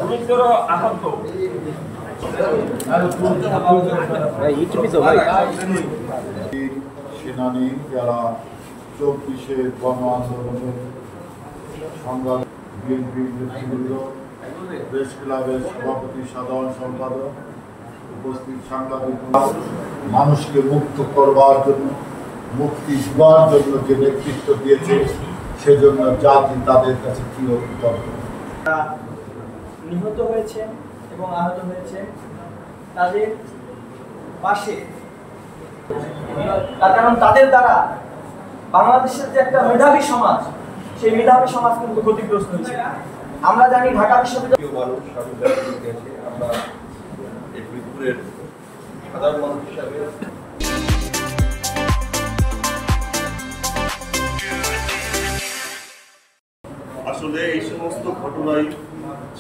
গুরুতর আহত সেনানী যারা 24-এ গণ আন্দোলনের সংগ্রাম বিএনপির নেতৃবৃন্দ, প্রেস ক্লাবের সভাপতি, সাধারণ সম্পাদক, উপস্থিত সাংবাদিক, মানুষকে মুক্ত করবার জন্য, মুক্তি দেওয়ার জন্য যে নেতৃত্ব দিয়েছে সেজন্য জাতি তাদের কাছে কৃতজ্ঞ। নিহত হয়েছে এবং আহত হয়েছে তাদের পাশে, তার কারণ তাদের দ্বারা বাংলাদেশের যে একটা মেধাবী সমাজ, সেই মেধাবী সমাজ কিন্তু ক্ষতিগ্রস্ত হয়েছে। আমরা জানি ঢাকা বিশ্ববিদ্যালয় আমরা এই ফরিদপুরের সাধারণ মানুষ হিসাবে আসলে এই সমস্ত ঘটনাই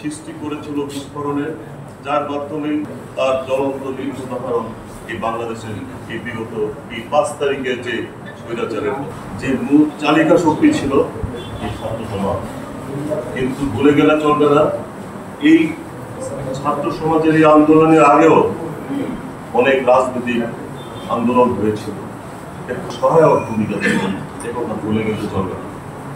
সৃষ্টি করেছিল বিস্ফোরণের, যার মাধ্যমে তার জ্বলন্ত উদাহরণ এই বাংলাদেশের এই বিগত এই 5 তারিখের যে স্বৈরাচারের যে মূল চালিকা শক্তি ছিল এই ছাত্র সমাজ। কিন্তু ভুলে গেলে চলবে না, এই ছাত্র সমাজের এই আন্দোলনের আগেও অনেক রাজনৈতিক আন্দোলন হয়েছিল, একটা সহায়ক ভূমিকা ছিল, এ কথা ভুলে গেলে চলবে না।